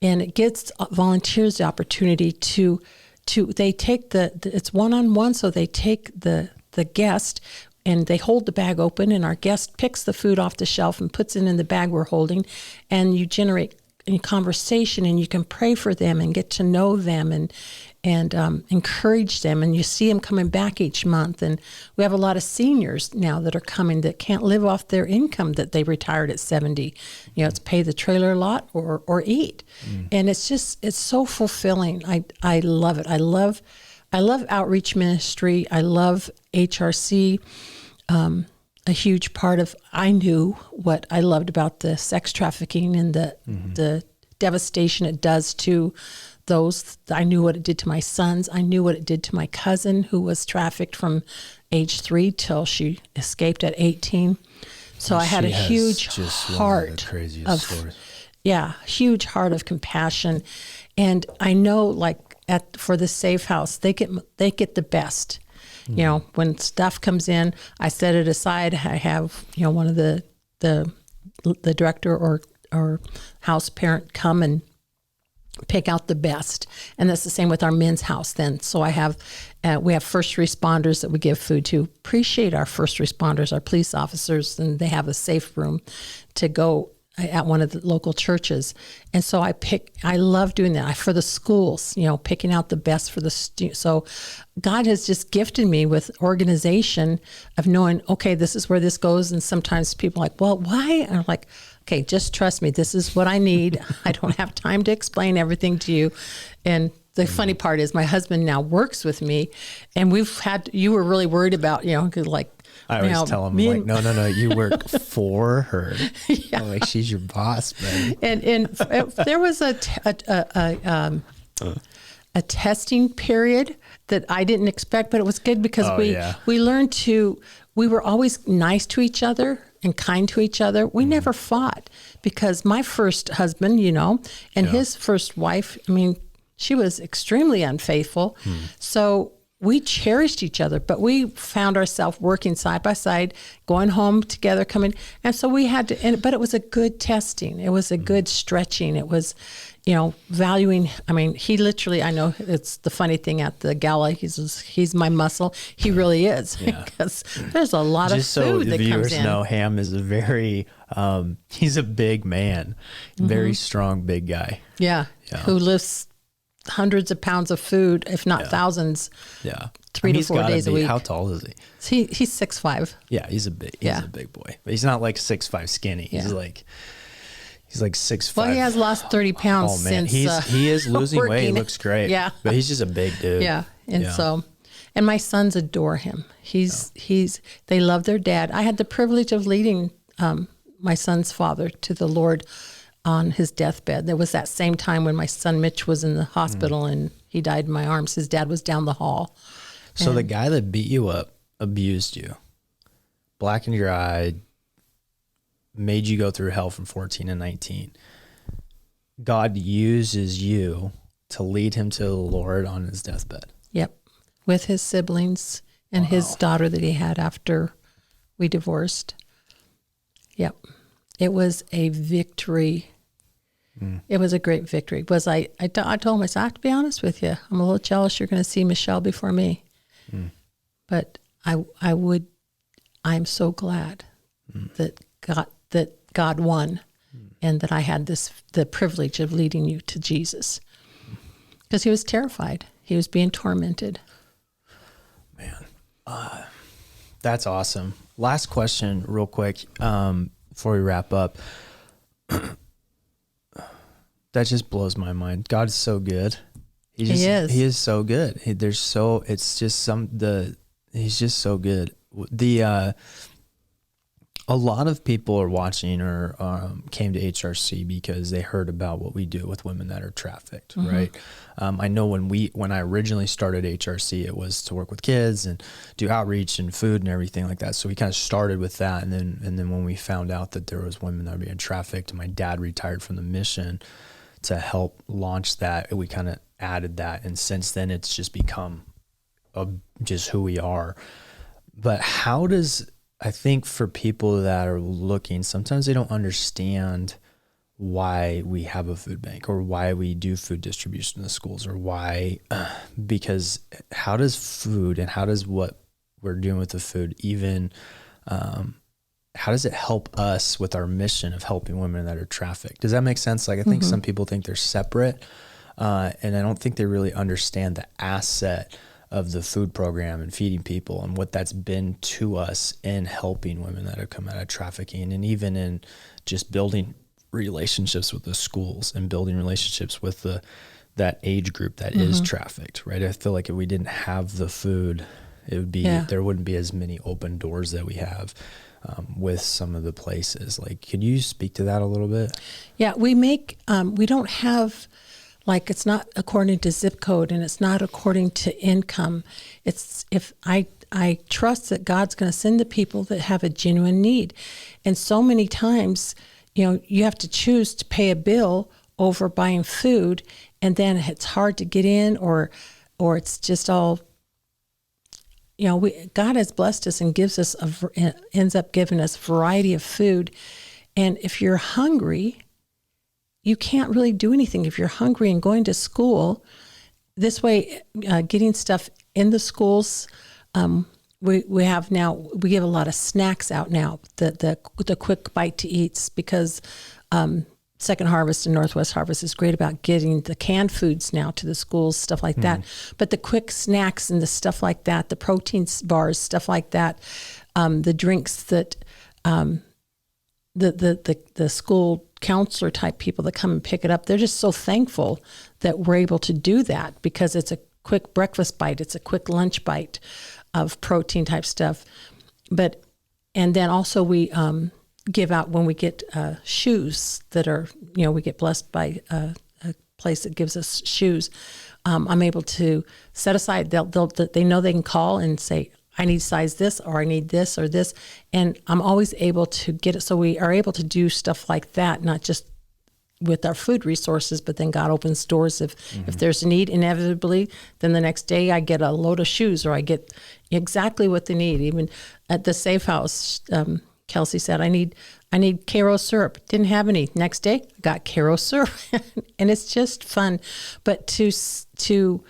it gives volunteers the opportunity to they take it's one-on-one, so they take the guest and they hold the bag open, and our guest picks the food off the shelf and puts it in the bag we're holding, and you generate a conversation, and you can pray for them and get to know them and encourage them, and you see them coming back each month. And we have a lot of seniors now that are coming that can't live off their income that they retired at 70. It's pay the trailer lot or eat. And it's so fulfilling. I love it. I love outreach ministry. I love HRC. A huge part of, I knew what I loved about the sex trafficking and the devastation it does to those. I knew what it did to my sons. I knew what it did to my cousin, who was trafficked from age 3 till she escaped at 18. So I had a huge heart huge heart of compassion. And I know, for the Safe House, they get the best. When stuff comes in, I set it aside. I have, one of the director or house parent come and pick out the best. And that's the same with our men's house then. So we have first responders that we give food to. Appreciate our first responders, our police officers, and they have a safe room to go at one of the local churches. And so I love doing that. For the schools, picking out the best for the students. So God has just gifted me with organization of knowing, okay, this is where this goes. And sometimes people are like, well, why? And I'm like, okay, just trust me. This is what I need. I don't have time to explain everything to you. And the funny part is my husband now works with me, and you were really worried about, because I always tell him, no, you work for her. Yeah. I'm like, she's your boss, buddy. And there was a testing period that I didn't expect, but it was good because we learned we were always nice to each other and kind to each other. We never fought, because my first husband, and his first wife, she was extremely unfaithful. So we cherished each other, but we found ourselves working side by side, going home together, coming. And so we had to, but it was a good testing. It was a good stretching. It was, valuing. He literally, I know it's the funny thing at the gala, he's my muscle. He really is, because there's a lot of food that comes in. Just so the viewers know, Ham is a very, he's a big man, very strong, big guy. Yeah. Who lifts hundreds of pounds of food, if not thousands. Yeah. 3 to 4 days a week. How tall is he? He's 6'5". Yeah, he's a big boy. But he's not like 6'5" skinny. He's like 6'5". Well, he has lost 30 pounds since he is losing weight. He looks great. Yeah. But he's just a big dude. Yeah. And so, and my sons adore him. They love their dad. I had the privilege of leading my son's father to the Lord on his deathbed. There was that same time when my son Mitch was in the hospital and he died in my arms. His dad was down the hall. So the guy that beat you up, abused you, blackened your eye, made you go through hell from 14 to 19. God uses you to lead him to the Lord on his deathbed. Yep. With his siblings and his daughter that he had after we divorced. Yep. It was a victory. It was a great victory. I told him, I said, I have to be honest with you. I'm a little jealous you're going to see Michelle before me. But I'm so glad that God won and that I had the privilege of leading you to Jesus. Because he was terrified. He was being tormented. Man, that's awesome. Last question real quick before we wrap up. That just blows my mind. God is so good. He is so good. He's just so good. A lot of people are watching or came to HRC because they heard about what we do with women that are trafficked, right? I know when I originally started HRC, it was to work with kids and do outreach and food and everything like that. So we kind of started with that, and then when we found out that there was women that were being trafficked, and my dad retired from the mission to help launch that, we kind of added that, and since then it's just become just who we are. But I think for people that are looking, sometimes they don't understand why we have a food bank or why we do food distribution in the schools, or why, because how does food and how does what we're doing with the food even, how does it help us with our mission of helping women that are trafficked? Does that make sense? Like, I think some people think they're separate, and I don't think they really understand the asset of the food program and feeding people and what that's been to us in helping women that have come out of trafficking, and even in just building relationships with the schools and building relationships with that age group that is trafficked, right? I feel like if we didn't have the food, there wouldn't be as many open doors that we have with some of the places. Like, could you speak to that a little bit? Yeah, we don't have, like, it's not according to zip code and it's not according to income. It's if I trust that God's going to send the people that have a genuine need. And so many times, you have to choose to pay a bill over buying food, and then it's hard to get in, or it's just all, God has blessed us and ends up giving us a variety of food. And if you're hungry, you can't really do anything. If you're hungry and going to school, this way, getting stuff in the schools, we have now, we give a lot of snacks out now, the quick bite to eats, because Second Harvest and Northwest Harvest is great about getting the canned foods now to the schools, stuff like that. But the quick snacks and the stuff like that, the protein bars, stuff like that, the drinks that the school counselor type people that come and pick it up, they're just so thankful that we're able to do that, because it's a quick breakfast bite, it's a quick lunch bite of protein type stuff. And then also we give out when we get shoes that are, we get blessed by a place that gives us shoes. I'm able to set aside, they know they can call and say, I need size this, or I need this or this. And I'm always able to get it. So we are able to do stuff like that, not just with our food resources, but then God opens doors. If there's a need, inevitably, then the next day I get a load of shoes, or I get exactly what they need. Even at the Safe House, Kelsey said, I need Karo syrup. Didn't have any. Next day, I got Karo syrup. And it's just fun. But to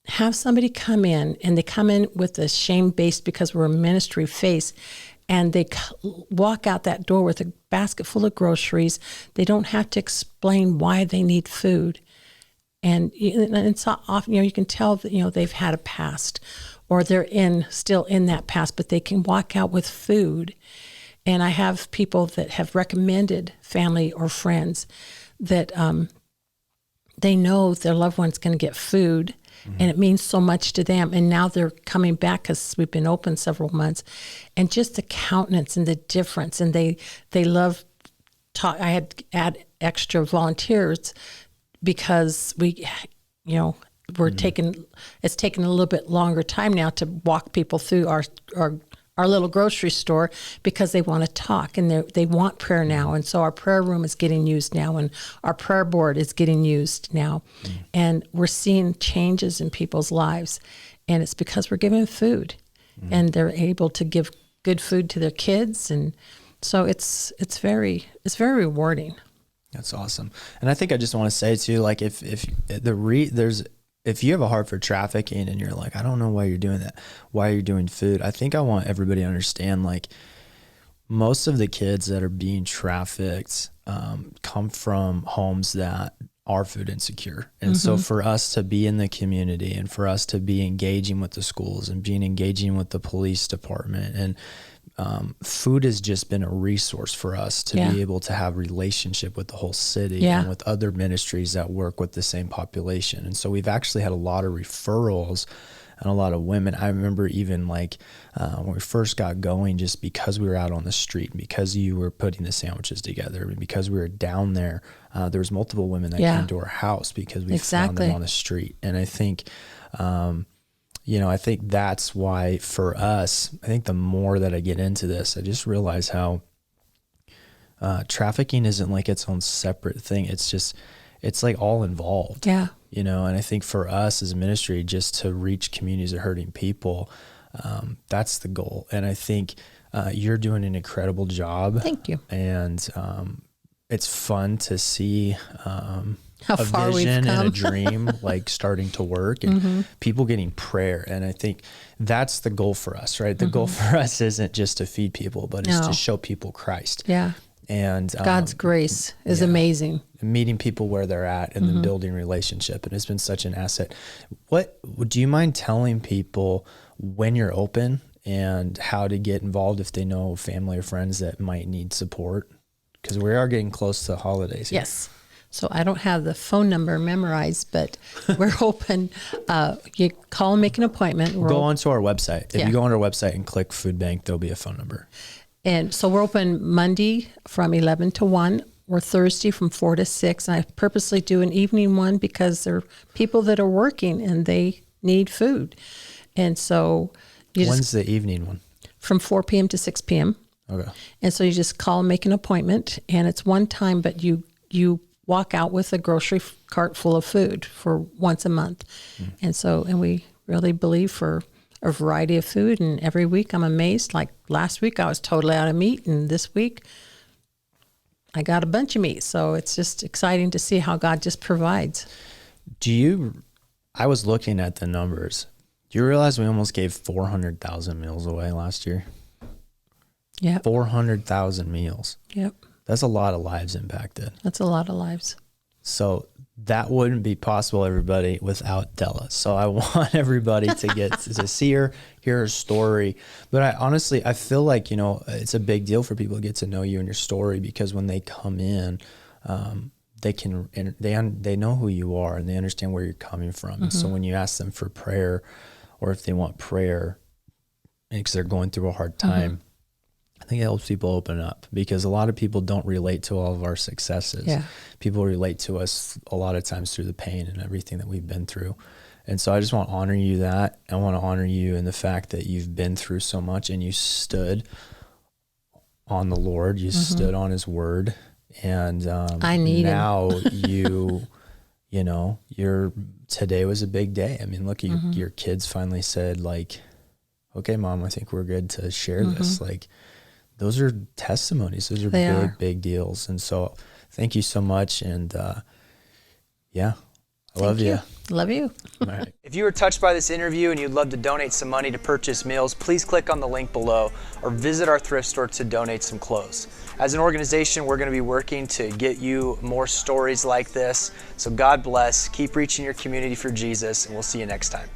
have somebody come in, and they come in with a shame-based, because we're a ministry face, and they walk out that door with a basket full of groceries. They don't have to explain why they need food. And it's often, you can tell that, they've had a past, or they're still in that past, but they can walk out with food. And I have people that have recommended family or friends that they know their loved one's going to get food, and it means so much to them. And now they're coming back because we've been open several months, and just the countenance and the difference. And they love talk. I had to add extra volunteers because we're taking, it's taken a little bit longer time now to walk people through our little grocery store, because they want to talk, and they want prayer now. And so our prayer room is getting used now, and our prayer board is getting used now. And we're seeing changes in people's lives, and it's because we're giving food, and they're able to give good food to their kids. And so it's very rewarding. That's awesome. And I think I just want to say too, like if you have a heart for trafficking and you're like, I don't know why you're doing that, why you're doing food, I think I want everybody to understand, like, most of the kids that are being trafficked come from homes that are food insecure. And so for us to be in the community, and for us to be engaging with the schools, and engaging with the police department, and food has just been a resource for us to be able to have relationship with the whole city and with other ministries that work with the same population. And so we've actually had a lot of referrals and a lot of women. I remember even when we first got going, just because we were out on the street, because you were putting the sandwiches together, and because we were down there, there was multiple women that came to our house because we found them on the street. And I think, I think that's why for us, I think the more that I get into this, I just realize how trafficking isn't like its own separate thing. It's like all involved. Yeah. And I think for us as a ministry, just to reach communities of hurting people, that's the goal. And I think you're doing an incredible job. Thank you. And it's fun to see how far we've vision come. and a dream like starting to work, and people getting prayer. And I think that's the goal for us, right? The goal for us isn't just to feed people, but it's to show people Christ. Yeah. And God's grace is amazing. Meeting people where they're at, and then building relationship. And it's been such an asset. Do you mind telling people when you're open and how to get involved if they know family or friends that might need support? Because we are getting close to the holidays here. Yes. So I don't have the phone number memorized, but we're open. You call and make an appointment. Go onto our website. If you go on our website and click Food Bank, there'll be a phone number. And so we're open Monday from 11 to 1, or Thursday from 4 to 6. And I purposely do an evening one because there are people that are working and they need food. And so when's the evening one? From 4 p.m. to 6 p.m. Okay. And so you just call and make an appointment, and it's one time, but you walk out with a grocery cart full of food for once a month. And we really believe for a variety of food. And every week I'm amazed. Like last week I was totally out of meat, and this week I got a bunch of meat. So it's just exciting to see how God just provides. I was looking at the numbers. Do you realize we almost gave 400,000 meals away last year? Yeah. 400,000 meals. Yep. That's a lot of lives impacted. That's a lot of lives. So that wouldn't be possible, everybody, without Della. So I want everybody to get to see her, hear her story. But I feel like, it's a big deal for people to get to know you and your story, because when they come in, they know who you are, and they understand where you're coming from. And so when you ask them for prayer, or if they want prayer because they're going through a hard time, I think it helps people open up, because a lot of people don't relate to all of our successes. Yeah. People relate to us a lot of times through the pain and everything that we've been through. And so I just want to honor you that. I want to honor you in the fact that you've been through so much and you stood on the Lord, you stood on his word. And I need now you know, today was a big day. I mean, look, your kids finally said, like, okay, Mom, I think we're good to share this. Like, those are testimonies. Those are big deals. And so thank you so much. And yeah, I love you. Love you. All right. If you were touched by this interview and you'd love to donate some money to purchase meals, please click on the link below or visit our thrift store to donate some clothes. As an organization, we're going to be working to get you more stories like this. So God bless. Keep reaching your community for Jesus, and we'll see you next time.